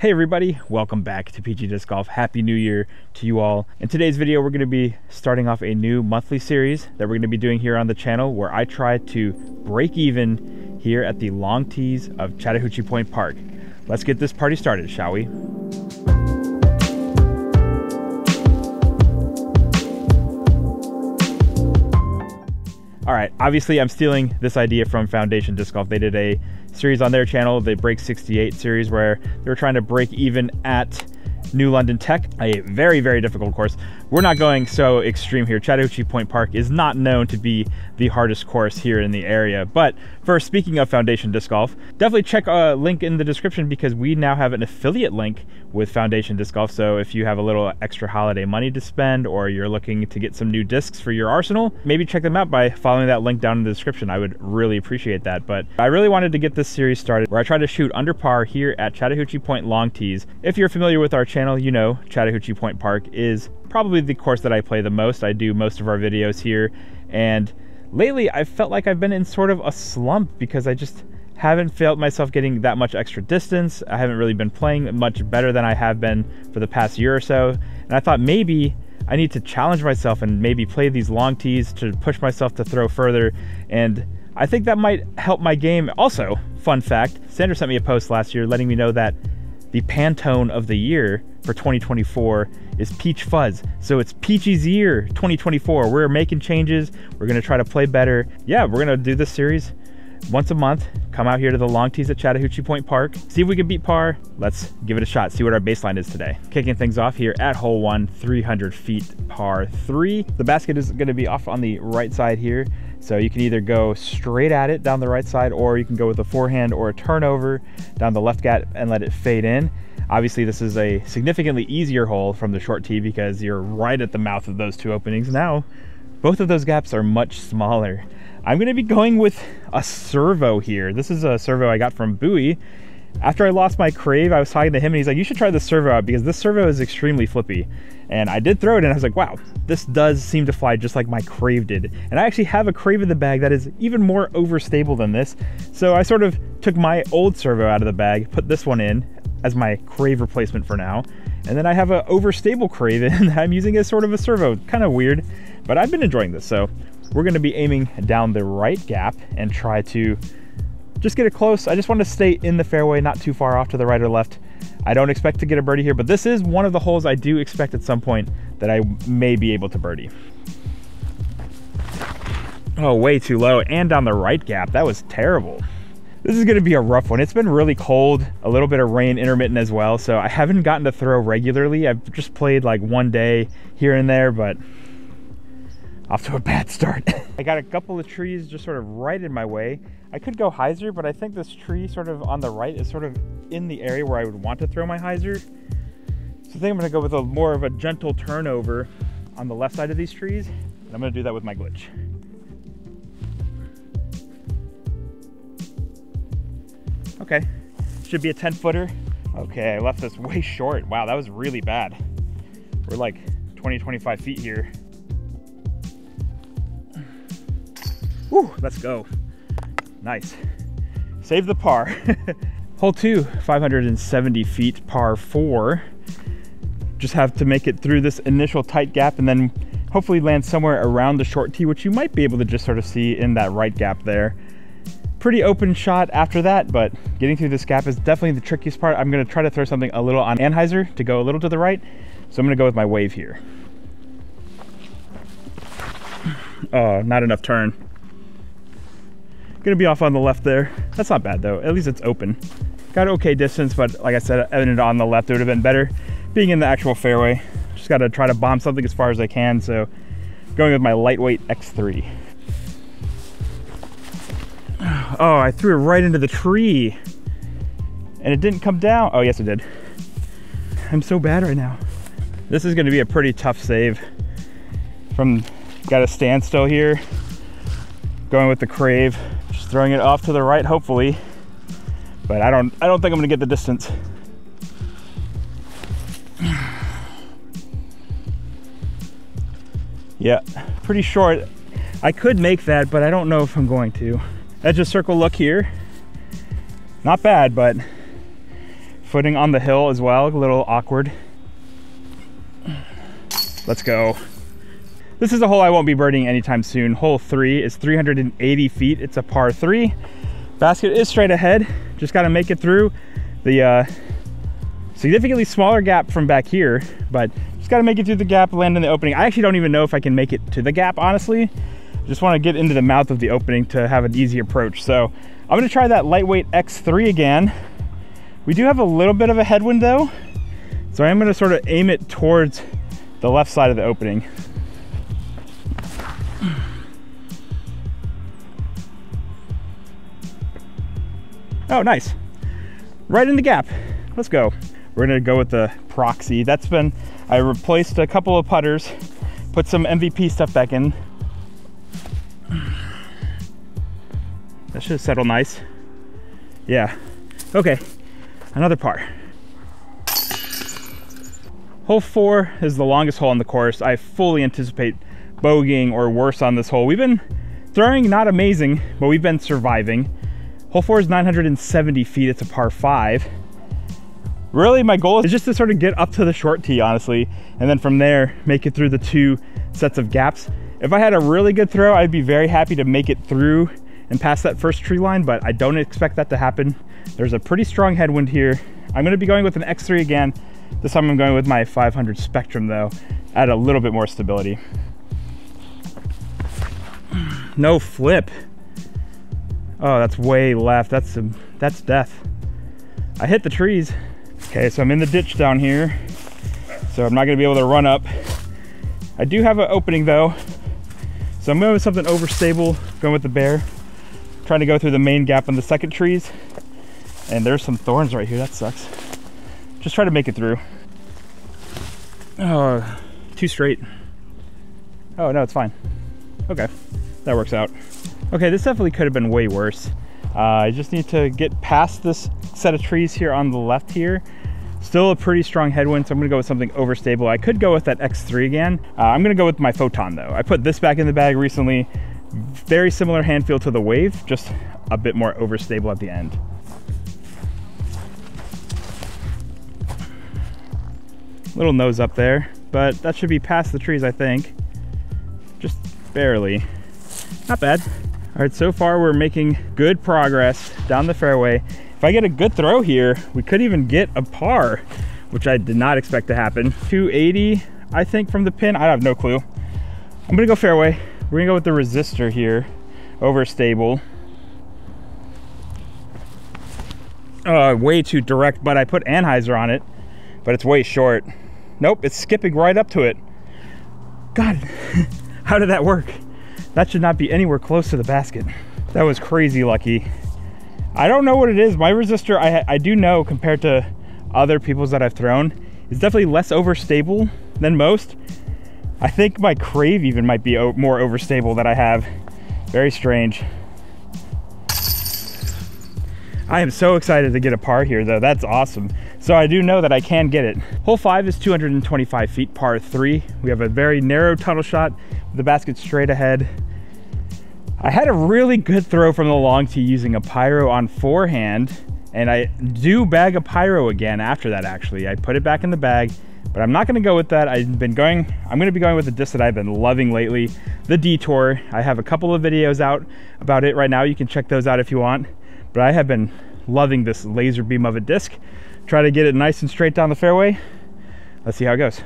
Hey everybody, welcome back to Peachy Disc Golf. Happy New Year to you all. In today's video, we're going to be starting off a new monthly series that we're going to be doing here on the channel where I try to break even here at the long tees of Chattahoochee Pointe Park. Let's get this party started, shall we? All right, obviously I'm stealing this idea from Foundation Disc Golf. They did a series on their channel, the Break 68 series, where they were trying to break even at New London Tech, a very, very difficult course. We're not going so extreme here. Chattahoochee Pointe Park is not known to be the hardest course here in the area. But first, speaking of Foundation Disc Golf, definitely check a link in the description because we now have an affiliate link with Foundation Disc Golf. So if you have a little extra holiday money to spend or you're looking to get some new discs for your arsenal, maybe check them out by following that link down in the description. I would really appreciate that. But I really wanted to get this series started where I try to shoot under par here at Chattahoochee Pointe long tees. If you're familiar with our channel, you know Chattahoochee Pointe Park is probably the course that I play the most. I do most of our videos here, and lately I felt like I've been in sort of a slump because I just haven't felt myself getting that much extra distance. I haven't really been playing much better than I have been for the past year or so, and I thought maybe I need to challenge myself and maybe play these long tees to push myself to throw further, and I think that might help my game. Also, fun fact, Sandra sent me a post last year letting me know that the Pantone of the year for 2024 is Peach Fuzz. So it's Peachy's year 2024. We're making changes. We're gonna try to play better. Yeah, we're gonna do this series once a month. Come out here to the long tees at Chattahoochee Pointe Park. See if we can beat par. Let's give it a shot. See what our baseline is today. Kicking things off here at hole 1, 300 feet par 3. The basket is gonna be off on the right side here. So you can either go straight at it down the right side, or you can go with a forehand or a turnover down the left gap and let it fade in. Obviously, this is a significantly easier hole from the short tee because you're right at the mouth of those two openings. Now, both of those gaps are much smaller. I'm gonna be going with a Servo here. This is a Servo I got from Bowie. After I lost my Crave, I was talking to him and he's like, you should try the Servo out because this Servo is extremely flippy. And I did throw it and I was like, wow, this does seem to fly just like my Crave did. And I actually have a Crave in the bag that is even more overstable than this. So I sort of took my old Servo out of the bag, put this one in as my Crave replacement for now. And then I have an overstable Crave in that I'm using as sort of a Servo. Kind of weird, but I've been enjoying this. So we're gonna be aiming down the right gap and try to just get it close. I just want to stay in the fairway, not too far off to the right or left. I don't expect to get a birdie here, but this is one of the holes I do expect at some point that I may be able to birdie. Oh, way too low and down the right gap. That was terrible. This is going to be a rough one. It's been really cold, a little bit of rain intermittent as well, so I haven't gotten to throw regularly. I've just played like one day here and there, but off to a bad start. I got a couple of trees just sort of right in my way. I could go hyzer, but I think this tree sort of on the right is sort of in the area where I would want to throw my hyzer. So I think I'm gonna go with a more of a gentle turnover on the left side of these trees. And I'm gonna do that with my glitch. Okay, should be a 10-footer. Okay, I left this way short. Wow, that was really bad. We're like 20, 25 feet here. Whew, let's go. Nice. Save the par. Hole 2, 570 feet, par 4. Just have to make it through this initial tight gap and then hopefully land somewhere around the short tee, which you might be able to just sort of see in that right gap there. Pretty open shot after that, but getting through this gap is definitely the trickiest part. I'm gonna try to throw something a little on anhyzer to go a little to the right. So I'm gonna go with my wave here. Oh, not enough turn. Gonna be off on the left there. That's not bad though, at least it's open. Got okay distance, but like I said, ended on the left, it would have been better being in the actual fairway. Just gotta try to bomb something as far as I can, so going with my lightweight X3. Oh, I threw it right into the tree and it didn't come down. Oh yes, it did. I'm so bad right now. This is gonna be a pretty tough save. Got a standstill here. Going with the Crave. Throwing it off to the right, hopefully, but I don't think I'm gonna get the distance. Yeah, pretty short. I could make that, but I don't know if I'm going to. Edge of circle look here. Not bad, but footing on the hill as well, a little awkward. Let's go. This is a hole I won't be birdieing anytime soon. Hole 3 is 380 feet. It's a par 3. Basket is straight ahead. Just got to make it through the significantly smaller gap from back here, but just got to make it through the gap, land in the opening. I actually don't even know if I can make it to the gap, honestly. Just want to get into the mouth of the opening to have an easy approach. So I'm going to try that lightweight X3 again. We do have a little bit of a headwind though, so I'm going to sort of aim it towards the left side of the opening. Oh, nice. Right in the gap. Let's go. We're gonna go with the Proxy. I replaced a couple of putters, put some MVP stuff back in. That should settle nice. Yeah. Okay, another par. Hole 4 is the longest hole on the course. I fully anticipate bogeying or worse on this hole. We've been throwing not amazing, but we've been surviving. Hole 4 is 970 feet, it's a par 5. Really, my goal is just to sort of get up to the short tee, honestly, and then from there, make it through the 2 sets of gaps. If I had a really good throw, I'd be very happy to make it through and past that first tree line, but I don't expect that to happen. There's a pretty strong headwind here. I'm gonna be going with an X3 again. This time I'm going with my 500 Spectrum though, add a little bit more stability. No flip. Oh, that's way left. That's death. I hit the trees. Okay, so I'm in the ditch down here, so I'm not gonna be able to run up. I do have an opening though, so I'm going with something overstable, going with the bear, trying to go through the main gap on the second trees. And there's some thorns right here, that sucks. Just try to make it through. Oh, too straight. Oh no, it's fine. Okay, that works out. Okay, this definitely could have been way worse. I just need to get past this set of trees here on the left here. Still a pretty strong headwind, so I'm gonna go with something overstable. I could go with that X3 again. I'm gonna go with my Photon though. I put this back in the bag recently. Very similar hand feel to the Wave, just a bit more overstable at the end. Little nose up there, but that should be past the trees, I think. Just barely. Not bad. All right, so far we're making good progress down the fairway. If I get a good throw here, we could even get a par, which I did not expect to happen. 280, I think, from the pin. I have no clue. I'm gonna go fairway. We're gonna go with the Resistor here, overstable. Way too direct, but I put anhyzer on it, but it's way short. Nope, it's skipping right up to it. God, how did that work? That should not be anywhere close to the basket. That was crazy lucky. I don't know what it is. My Resistor, I do know, compared to other people's that I've thrown, is definitely less overstable than most. I think my Crave even might be more overstable that I have. Very strange. I am so excited to get a par here though. That's awesome. So I do know that I can get it. Hole 5 is 225 feet, par 3. We have a very narrow tunnel shot with the basket straight ahead. I had a really good throw from the long tee using a pyro on forehand, and I do bag a pyro again after that actually. I put it back in the bag, but I'm not gonna go with that. I'm gonna be going with the disc that I've been loving lately, the Detour. I have a couple of videos out about it right now. You can check those out if you want, but I have been loving this laser beam of a disc. Try to get it nice and straight down the fairway. Let's see how it goes.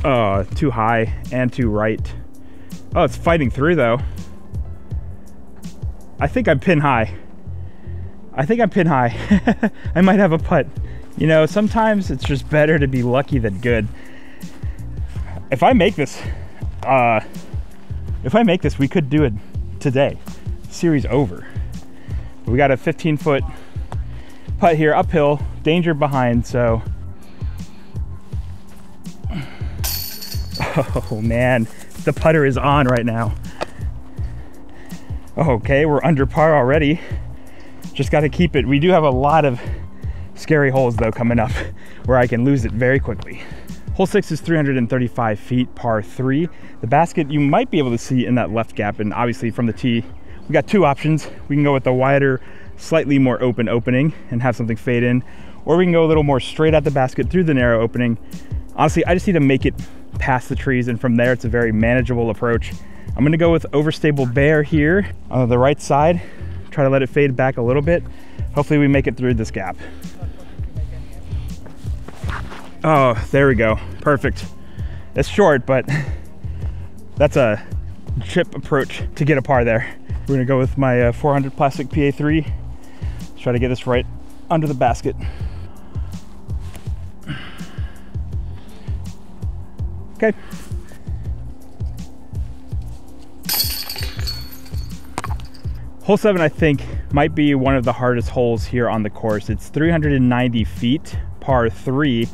Oh, too high and too right. Oh, it's fighting through though. I think I'm pin high. I think I'm pin high. I might have a putt. You know, sometimes it's just better to be lucky than good. If I make this, we could do it today. Series over. We got a 15-foot putt here uphill, danger behind, so. Oh man, the putter is on right now. Okay, we're under par already. Just got to keep it. We do have a lot of scary holes though coming up where I can lose it very quickly. Hole 6 is 335 feet, par 3. The basket you might be able to see in that left gap, and obviously from the tee, we got two options. We can go with the wider slightly more open opening and have something fade in, or we can go a little more straight at the basket through the narrow opening. Honestly, I just need to make it past the trees, and from there it's a very manageable approach. I'm gonna go with overstable bear here on the right side, try to let it fade back a little bit. Hopefully we make it through this gap. Oh, there we go, perfect. It's short, but that's a chip approach to get a par there. We're gonna go with my 400 plastic PA3. Let's try to get this right under the basket. Okay. Hole 7, I think, might be one of the hardest holes here on the course. It's 390 feet, par 3.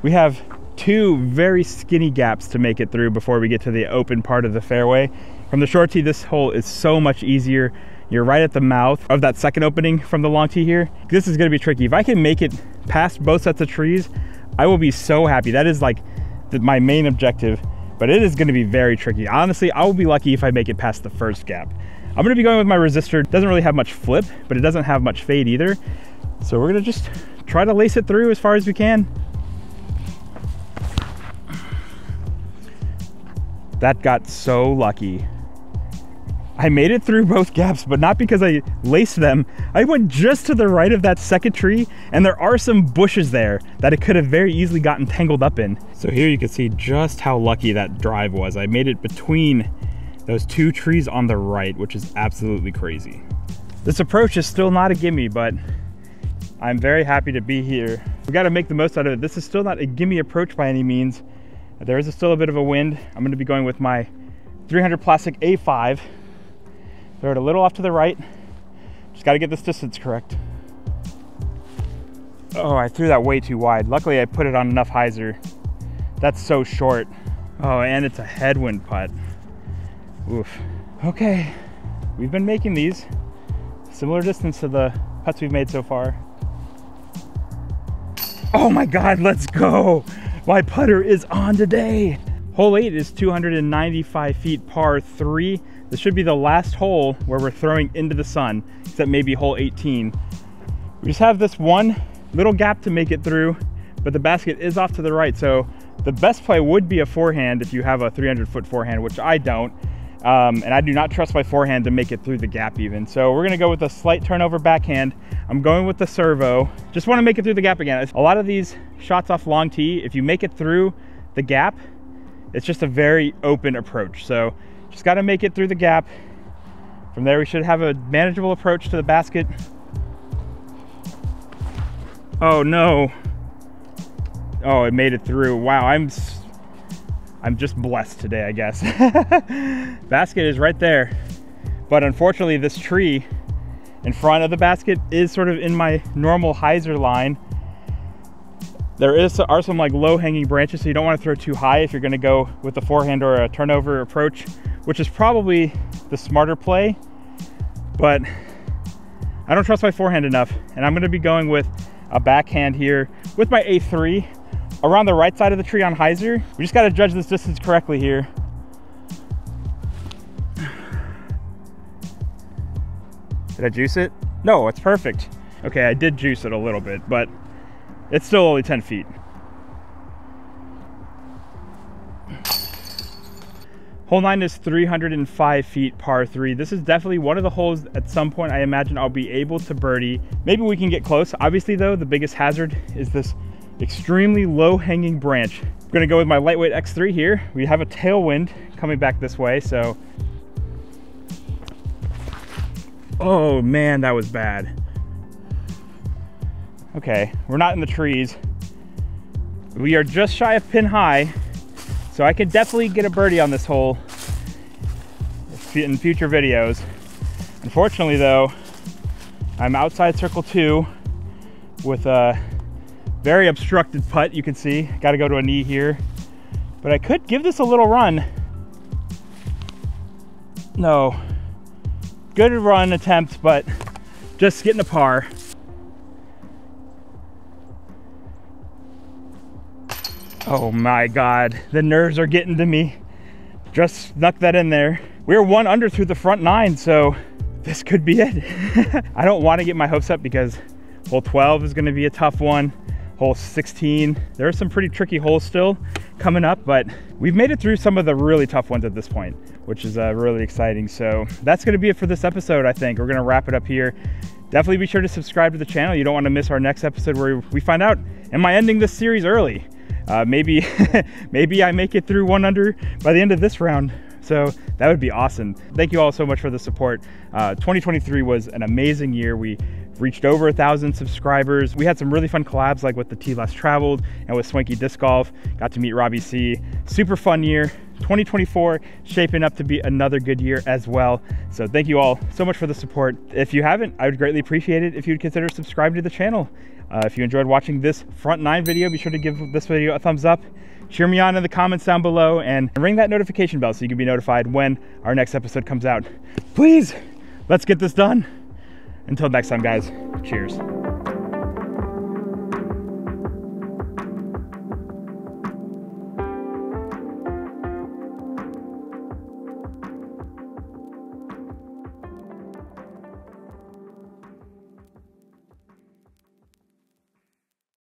We have 2 very skinny gaps to make it through before we get to the open part of the fairway. From the short tee, this hole is so much easier. You're right at the mouth of that second opening from the long tee here. This is gonna be tricky. If I can make it past both sets of trees, I will be so happy. That is like my main objective, but it is gonna be very tricky. Honestly, I will be lucky if I make it past the first gap. I'm gonna be going with my resistor. It doesn't really have much flip, but it doesn't have much fade either. So we're gonna just try to lace it through as far as we can. That got so lucky. I made it through both gaps, but not because I laced them. I went just to the right of that second tree, and there are some bushes there that it could have very easily gotten tangled up in. So here you can see just how lucky that drive was. I made it between those 2 trees on the right, which is absolutely crazy. This approach is still not a gimme, but I'm very happy to be here. We got to make the most out of it. This is still not a gimme approach by any means. There is still a bit of a wind. I'm going to be going with my 300 plastic A5. Throw it a little off to the right. Just got to get this distance correct. Oh, I threw that way too wide. Luckily, I put it on enough hyzer. That's so short. Oh, and it's a headwind putt. Oof. Okay, we've been making these. Similar distance to the putts we've made so far. Oh my God, let's go. My putter is on today. Hole 8 is 295 feet, par 3. This should be the last hole where we're throwing into the sun, except maybe hole 18. We just have this one little gap to make it through, but the basket is off to the right. So the best play would be a forehand if you have a 300-foot forehand, which I don't. And I do not trust my forehand to make it through the gap even. So we're gonna go with a slight turnover backhand. I'm going with the servo. Just wanna make it through the gap again. A lot of these shots off long tee, if you make it through the gap, it's just a very open approach. So just gotta make it through the gap. From there, we should have a manageable approach to the basket. Oh no. Oh, it made it through. Wow, I'm just blessed today, I guess. Basket is right there. But unfortunately, this tree in front of the basket is sort of in my normal hyzer line. There are some like low hanging branches, so you don't want to throw too high if you're going to go with the forehand or a turnover approach, which is probably the smarter play. But I don't trust my forehand enough, and I'm going to be going with a backhand here with my A3 around the right side of the tree on hyzer. We just got to judge this distance correctly here. Did I juice it? No, it's perfect. Okay, I did juice it a little bit, but it's still only 10 feet. Hole 9 is 305 feet, par 3. This is definitely one of the holes at some point I imagine I'll be able to birdie. Maybe we can get close. Obviously though, the biggest hazard is this extremely low hanging branch. I'm gonna go with my lightweight X3 here. We have a tailwind coming back this way, so. Oh man, that was bad. Okay, we're not in the trees. We are just shy of pin high, so I could definitely get a birdie on this hole in future videos. Unfortunately though, I'm outside circle 2 with a very obstructed putt, you can see. Gotta go to a knee here. But I could give this a little run. No. Good run attempt, but just getting a par. Oh my God, the nerves are getting to me. Just snuck that in there. We were 1 under through the front 9, so this could be it. I don't want to get my hopes up because hole 12 is going to be a tough one. Hole 16, there are some pretty tricky holes still coming up, but we've made it through some of the really tough ones at this point, which is really exciting. So that's going to be it for this episode. I think we're going to wrap it up here. Definitely be sure to subscribe to the channel. You don't want to miss our next episode where we find out, am I ending this series early? Maybe I make it through 1 under by the end of this round. So that would be awesome. Thank you all so much for the support. 2023 was an amazing year. We reached over 1,000 subscribers. We had some really fun collabs like with the T Less Traveled and with Swanky Disc Golf. Got to meet Robbie C. Super fun year. 2024 shaping up to be another good year as well. So thank you all so much for the support. If you haven't, I would greatly appreciate it if you would consider subscribing to the channel. If you enjoyed watching this front 9 video, be sure to give this video a thumbs up. Cheer me on in the comments down below and ring that notification bell so you can be notified when our next episode comes out. Please, let's get this done. Until next time, guys, cheers.